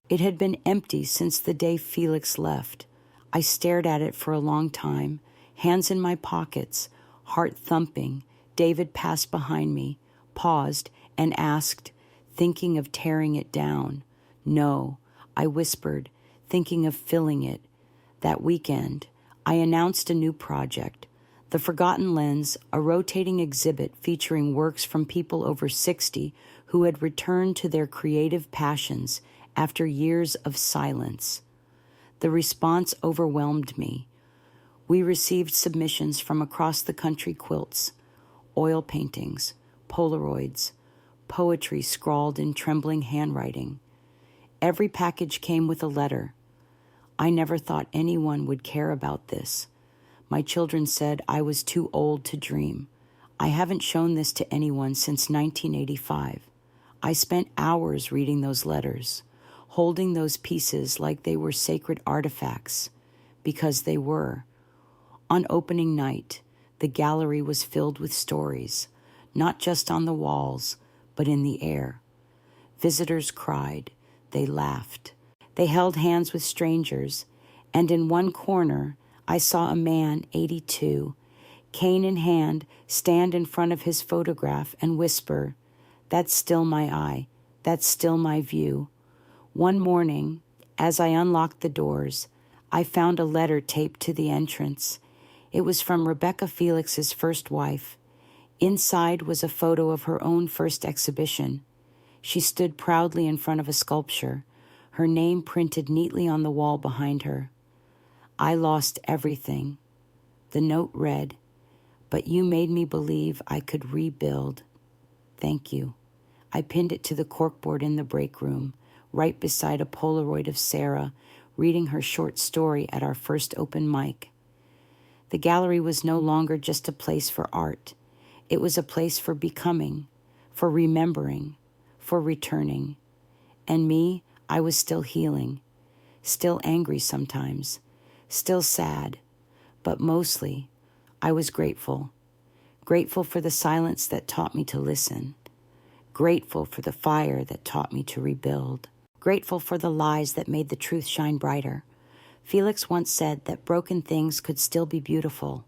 It had been empty since the day Felix left. I stared at it for a long time, hands in my pockets, heart thumping. David passed behind me, paused, and asked, thinking of tearing it down. "No," I whispered, thinking of filling it. That weekend, I announced a new project, The Forgotten Lens, a rotating exhibit featuring works from people over 60 who had returned to their creative passions after years of silence. The response overwhelmed me. We received submissions from across the country: quilts, oil paintings, Polaroids, poetry scrawled in trembling handwriting. Every package came with a letter. I never thought anyone would care about this. My children said I was too old to dream. I haven't shown this to anyone since 1985. I spent hours reading those letters, holding those pieces like they were sacred artifacts, because they were. On opening night, the gallery was filled with stories, not just on the walls, but in the air. Visitors cried, they laughed, they held hands with strangers, and in one corner, I saw a man, 82, cane in hand, stand in front of his photograph and whisper, "That's still my eye, that's still my view." One morning, as I unlocked the doors, I found a letter taped to the entrance. It was from Rebecca Felix's first wife. Inside was a photo of her own first exhibition. She stood proudly in front of a sculpture, her name printed neatly on the wall behind her. "I lost everything." The note read, "But you made me believe I could rebuild. Thank you." I pinned it to the corkboard in the break room, right beside a Polaroid of Sarah reading her short story at our first open mic. The gallery was no longer just a place for art. It was a place for becoming, for remembering, for returning. And me, I was still healing, still angry sometimes, still sad, but mostly I was grateful. Grateful for the silence that taught me to listen. Grateful for the fire that taught me to rebuild. Grateful for the lies that made the truth shine brighter. Felix once said that broken things could still be beautiful.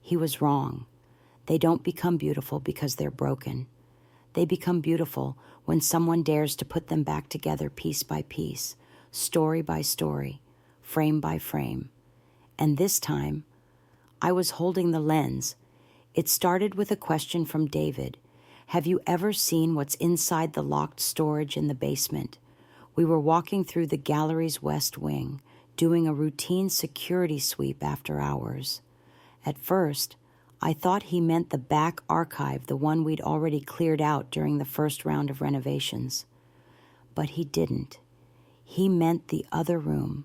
He was wrong. They don't become beautiful because they're broken. They become beautiful when someone dares to put them back together piece by piece, story by story, frame by frame. And this time, I was holding the lens. It started with a question from David. Have you ever seen what's inside the locked storage in the basement? We were walking through the gallery's west wing, doing a routine security sweep after hours. At first, I thought he meant the back archive, the one we'd already cleared out during the first round of renovations. But he didn't. He meant the other room,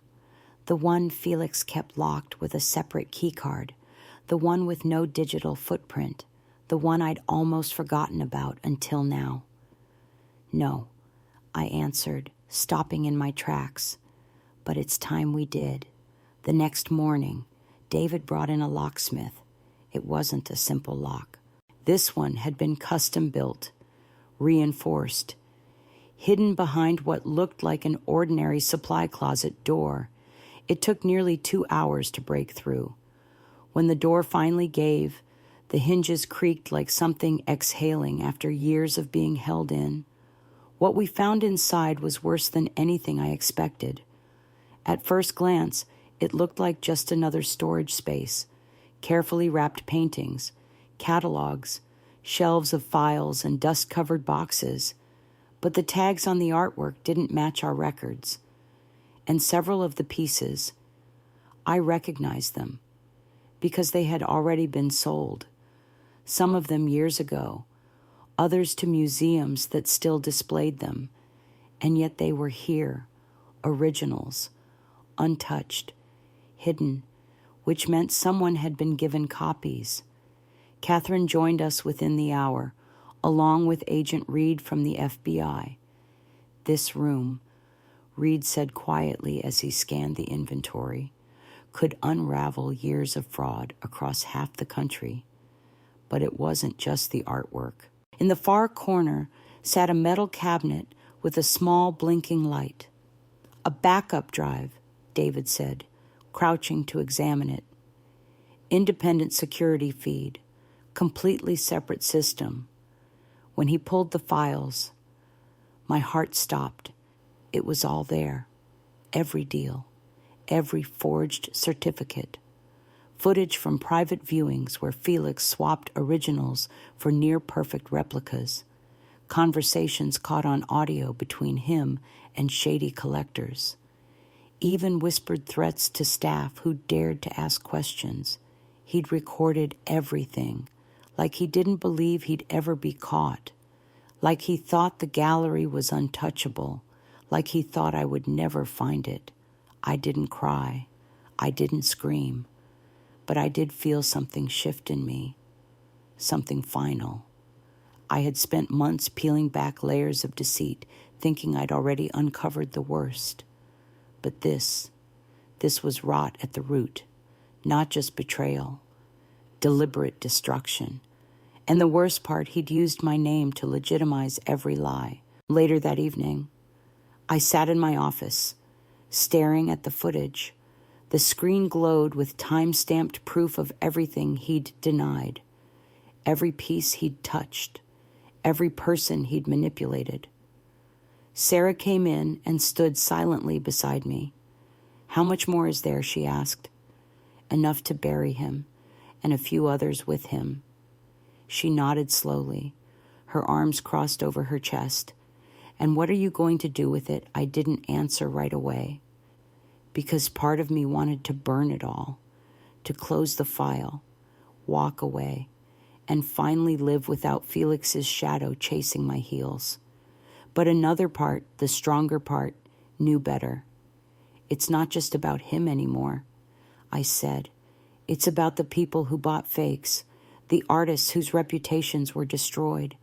the one Felix kept locked with a separate keycard, the one with no digital footprint, the one I'd almost forgotten about until now. No, I answered, stopping in my tracks. But it's time we did. The next morning, David brought in a locksmith. It wasn't a simple lock. This one had been custom built, reinforced, hidden behind what looked like an ordinary supply closet door. It took nearly 2 hours to break through. When the door finally gave, the hinges creaked like something exhaling after years of being held in. What we found inside was worse than anything I expected. At first glance, it looked like just another storage space, carefully wrapped paintings, catalogs, shelves of files, and dust-covered boxes. But the tags on the artwork didn't match our records. And several of the pieces, I recognized them because they had already been sold. Some of them years ago, others to museums that still displayed them, and yet they were here, originals, untouched, hidden, which meant someone had been given copies. Catherine joined us within the hour, along with Agent Reed from the FBI. This room, Reed said quietly as he scanned the inventory, could unravel years of fraud across half the country. But it wasn't just the artwork. In the far corner sat a metal cabinet with a small blinking light. A backup drive, David said, crouching to examine it. Independent security feed, completely separate system. When he pulled the files, my heart stopped. It was all there. Every deal, every forged certificate. Footage from private viewings where Felix swapped originals for near-perfect replicas. Conversations caught on audio between him and shady collectors. Even whispered threats to staff who dared to ask questions. He'd recorded everything, like he didn't believe he'd ever be caught, like he thought the gallery was untouchable, like he thought I would never find it. I didn't cry. I didn't scream. But I did feel something shift in me, something final. I had spent months peeling back layers of deceit, thinking I'd already uncovered the worst. But this was rot at the root, not just betrayal, deliberate destruction. And the worst part, he'd used my name to legitimize every lie. Later that evening, I sat in my office, staring at the footage. The screen glowed with time-stamped proof of everything he'd denied, every piece he'd touched, every person he'd manipulated. Sarah came in and stood silently beside me. "How much more is there?" she asked. "Enough to bury him, and a few others with him." She nodded slowly, her arms crossed over her chest. "And what are you going to do with it?" I didn't answer right away, because part of me wanted to burn it all, to close the file, walk away, and finally live without Felix's shadow chasing my heels. But another part, the stronger part, knew better. "It's not just about him anymore," I said. It's about the people who bought fakes, the artists whose reputations were destroyed,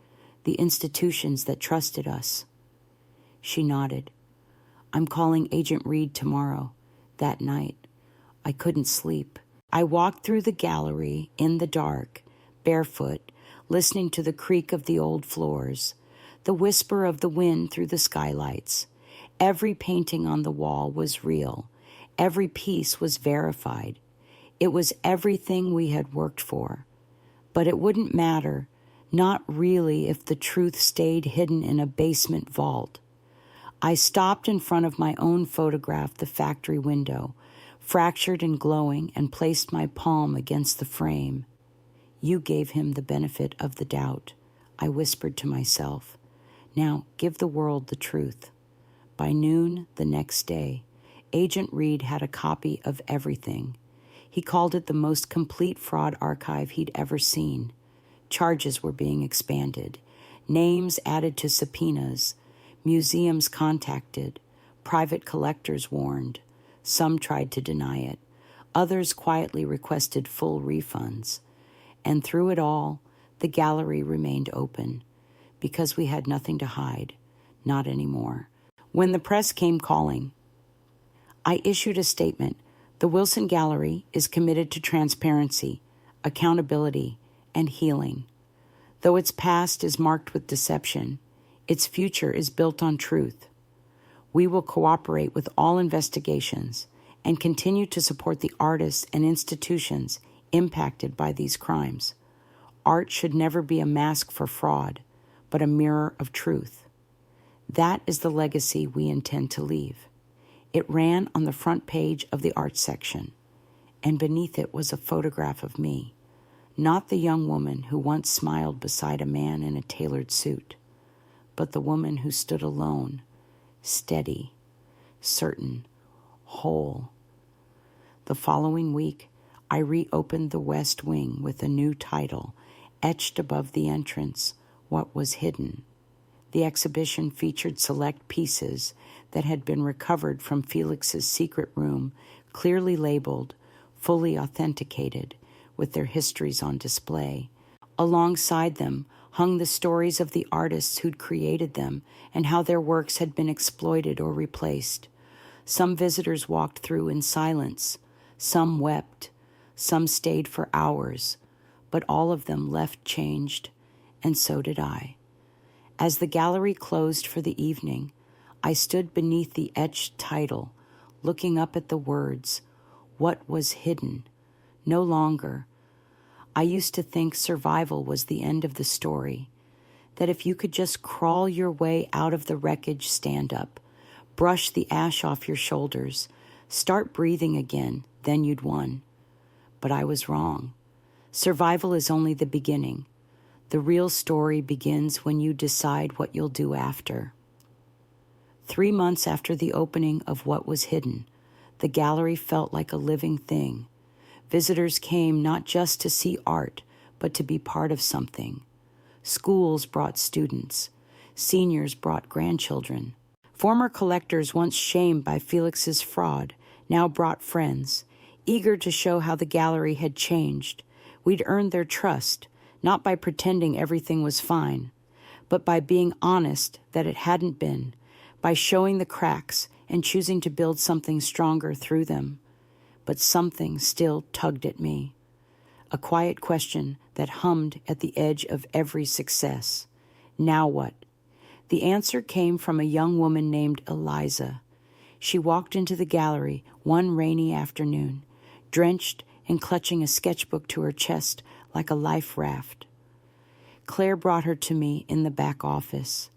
the institutions that trusted us. She nodded. I'm calling Agent Reed tomorrow. That night, I couldn't sleep. I walked through the gallery in the dark, barefoot, listening to the creak of the old floors, the whisper of the wind through the skylights. Every painting on the wall was real. Every piece was verified. It was everything we had worked for. But it wouldn't matter, not really, if the truth stayed hidden in a basement vault. I stopped in front of my own photograph, the factory window, fractured and glowing, and placed my palm against the frame. You gave him the benefit of the doubt, I whispered to myself. Now give the world the truth. By noon the next day, Agent Reed had a copy of everything. He called it the most complete fraud archive he'd ever seen. Charges were being expanded, names added to subpoenas, museums contacted, private collectors warned. Some tried to deny it. Others quietly requested full refunds. And through it all, the gallery remained open, because we had nothing to hide, not anymore. When the press came calling, I issued a statement. The Wilson Gallery is committed to transparency, accountability, and healing. Though its past is marked with deception, its future is built on truth. We will cooperate with all investigations and continue to support the artists and institutions impacted by these crimes. Art should never be a mask for fraud, but a mirror of truth. That is the legacy we intend to leave. It ran on the front page of the art section, and beneath it was a photograph of me, not the young woman who once smiled beside a man in a tailored suit, but the woman who stood alone, steady, certain, whole. The following week, I reopened the West Wing with a new title, etched above the entrance, What Was Hidden. The exhibition featured select pieces that had been recovered from Felix's secret room, clearly labeled, fully authenticated, with their histories on display. Alongside them hung the stories of the artists who'd created them and how their works had been exploited or replaced. Some visitors walked through in silence, some wept, some stayed for hours, but all of them left changed, and so did I. As the gallery closed for the evening, I stood beneath the etched title, looking up at the words, What Was Hidden? No longer. I used to think survival was the end of the story, that if you could just crawl your way out of the wreckage, stand up, brush the ash off your shoulders, start breathing again, then you'd won. But I was wrong. Survival is only the beginning. The real story begins when you decide what you'll do after. 3 months after the opening of What Was Hidden, the gallery felt like a living thing. Visitors came not just to see art, but to be part of something. Schools brought students. Seniors brought grandchildren. Former collectors once shamed by Felix's fraud now brought friends, eager to show how the gallery had changed. We'd earned their trust, not by pretending everything was fine, but by being honest that it hadn't been, by showing the cracks and choosing to build something stronger through them. But something still tugged at me, a quiet question that hummed at the edge of every success. Now what? The answer came from a young woman named Eliza. She walked into the gallery one rainy afternoon, drenched and clutching a sketchbook to her chest like a life raft. Claire brought her to me in the back office.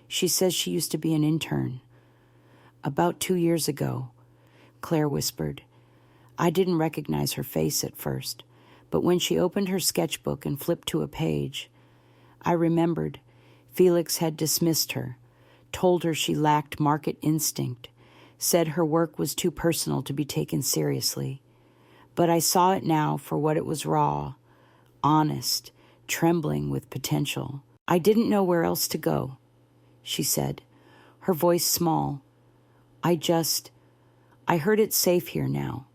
She says she used to be an intern. About 2 years ago, Claire whispered. I didn't recognize her face at first, but when she opened her sketchbook and flipped to a page, I remembered Felix had dismissed her, told her she lacked market instinct, said her work was too personal to be taken seriously. But I saw it now for what it was: raw, honest, trembling with potential. I didn't know where else to go, she said, her voice small. I heard it's safe here now.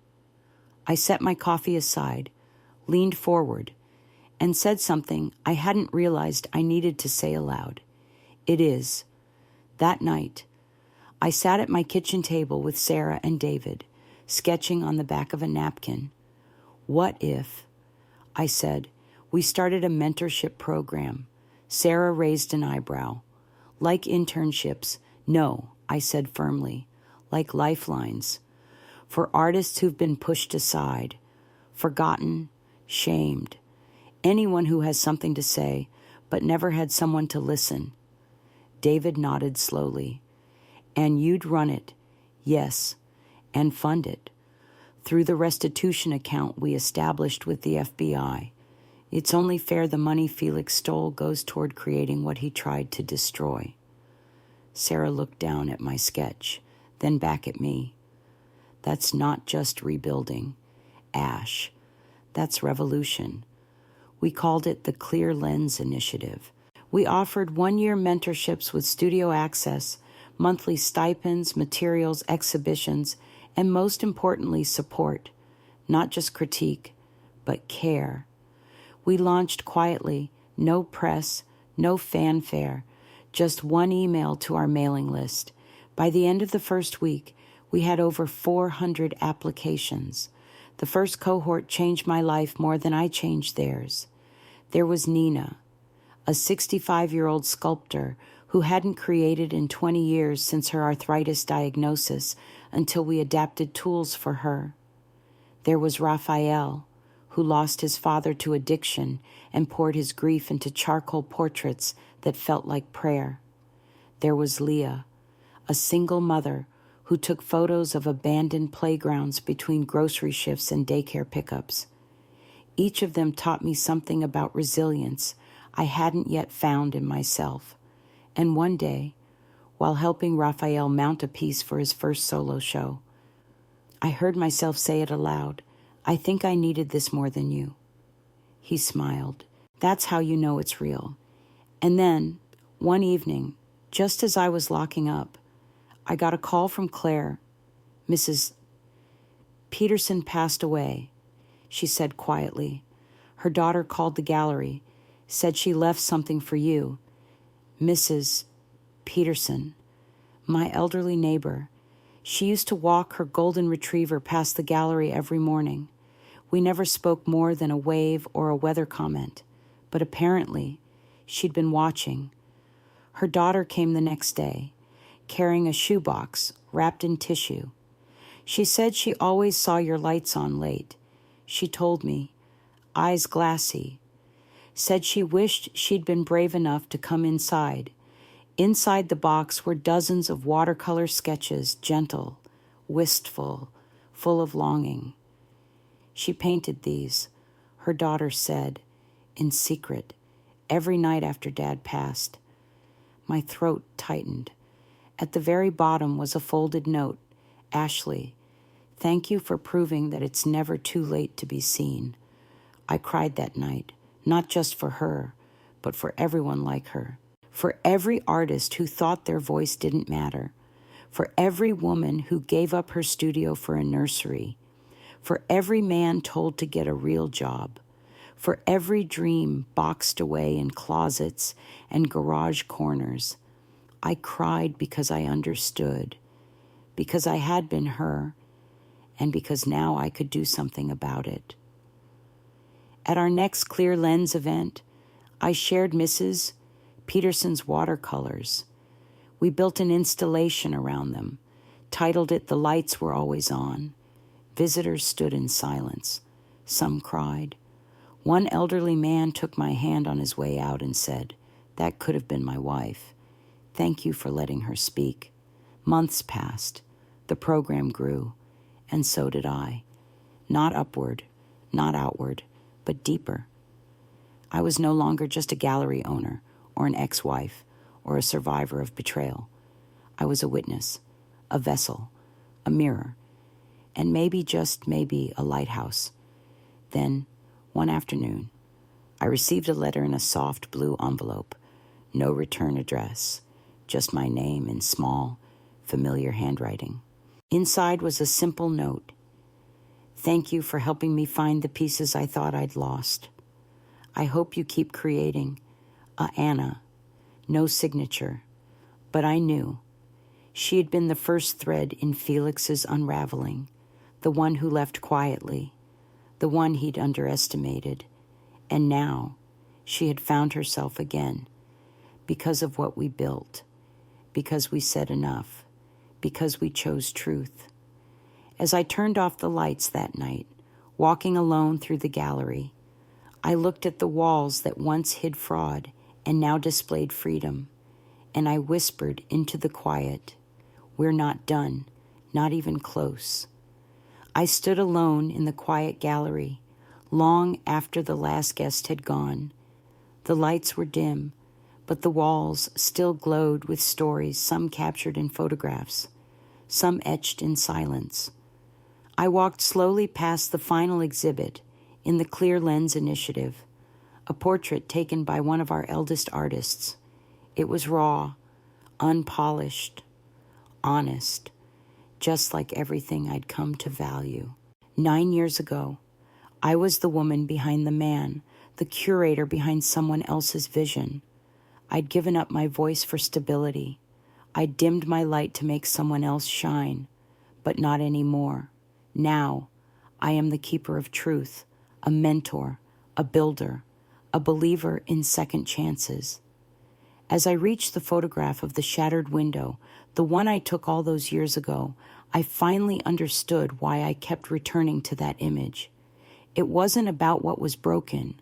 I set my coffee aside, leaned forward, and said something I hadn't realized I needed to say aloud. It is, that night, I sat at my kitchen table with Sarah and David, sketching on the back of a napkin. What if, I said, we started a mentorship program? Sarah raised an eyebrow. Like internships, no, I said firmly, like lifelines. For artists who've been pushed aside, forgotten, shamed, anyone who has something to say but never had someone to listen. David nodded slowly. And you'd run it, yes, and fund it, through the restitution account we established with the FBI. It's only fair the money Felix stole goes toward creating what he tried to destroy. Sarah looked down at my sketch, then back at me. That's not just rebuilding, Ash. That's revolution. We called it the Clear Lens Initiative. We offered one-year mentorships with studio access, monthly stipends, materials, exhibitions, and most importantly, support. Not just critique, but care. We launched quietly, no press, no fanfare, just one email to our mailing list. By the end of the first week, we had over 400 applications. The first cohort changed my life more than I changed theirs. There was Nina, a 65-year-old sculptor who hadn't created in 20 years since her arthritis diagnosis until we adapted tools for her. There was Raphael, who lost his father to addiction and poured his grief into charcoal portraits that felt like prayer. There was Leah, a single mother who took photos of abandoned playgrounds between grocery shifts and daycare pickups. Each of them taught me something about resilience I hadn't yet found in myself. And one day, while helping Raphael mount a piece for his first solo show, I heard myself say it aloud. I think I needed this more than you. He smiled. That's how you know it's real. And then, one evening, just as I was locking up, I got a call from Claire. Mrs. Peterson passed away, she said quietly. Her daughter called the gallery, said she left something for you. Mrs. Peterson, my elderly neighbor. She used to walk her golden retriever past the gallery every morning. We never spoke more than a wave or a weather comment, but apparently she'd been watching. Her daughter came the next day, carrying a shoebox wrapped in tissue. She said she always saw your lights on late. She told me, eyes glassy. Said she wished she'd been brave enough to come inside. Inside the box were dozens of watercolor sketches, gentle, wistful, full of longing. She painted these, her daughter said, in secret, every night after Dad passed. My throat tightened. At the very bottom was a folded note. Ashley, thank you for proving that it's never too late to be seen. I cried that night, not just for her, but for everyone like her. For every artist who thought their voice didn't matter. For every woman who gave up her studio for a nursery. For every man told to get a real job. For every dream boxed away in closets and garage corners. I cried because I understood, because I had been her, and because now I could do something about it. At our next Clear Lens event, I shared Mrs. Peterson's watercolors. We built an installation around them, titled it The Lights Were Always On. Visitors stood in silence. Some cried. One elderly man took my hand on his way out and said, "That could have been my wife. Thank you for letting her speak." Months passed. The program grew, and so did I. Not upward, not outward, but deeper. I was no longer just a gallery owner, or an ex-wife, or a survivor of betrayal. I was a witness, a vessel, a mirror, and maybe, just maybe, a lighthouse. Then, one afternoon, I received a letter in a soft blue envelope. No return address, just my name in small, familiar handwriting. Inside was a simple note. Thank you for helping me find the pieces I thought I'd lost. I hope you keep creating. Anna. No signature, but I knew. She had been the first thread in Felix's unraveling, the one who left quietly, the one he'd underestimated. And now she had found herself again, because of what we built, because we said enough, because we chose truth. As I turned off the lights that night, walking alone through the gallery, I looked at the walls that once hid fraud and now displayed freedom, and I whispered into the quiet, "We're not done, not even close." I stood alone in the quiet gallery, long after the last guest had gone. The lights were dim, but the walls still glowed with stories, some captured in photographs, some etched in silence. I walked slowly past the final exhibit in the Clear Lens Initiative, a portrait taken by one of our eldest artists. It was raw, unpolished, honest, just like everything I'd come to value. 9 years ago, I was the woman behind the man, the curator behind someone else's vision. I'd given up my voice for stability. I'd dimmed my light to make someone else shine, but not anymore. Now, I am the keeper of truth, a mentor, a builder, a believer in second chances. As I reached the photograph of the shattered window, the one I took all those years ago, I finally understood why I kept returning to that image. It wasn't about what was broken.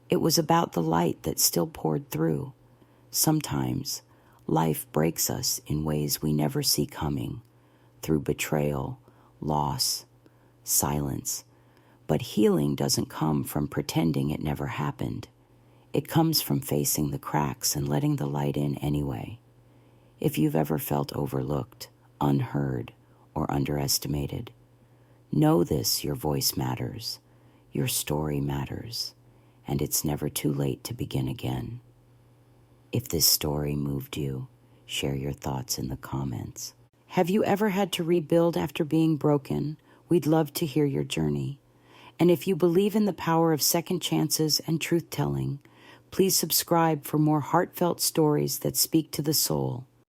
It was about the light that still poured through. Sometimes, life breaks us in ways we never see coming, through betrayal, loss, silence. But healing doesn't come from pretending it never happened. It comes from facing the cracks and letting the light in anyway. If you've ever felt overlooked, unheard, or underestimated, know this: your voice matters, your story matters, and it's never too late to begin again. If this story moved you, share your thoughts in the comments. Have you ever had to rebuild after being broken? We'd love to hear your journey. And if you believe in the power of second chances and truth-telling, please subscribe for more heartfelt stories that speak to the soul.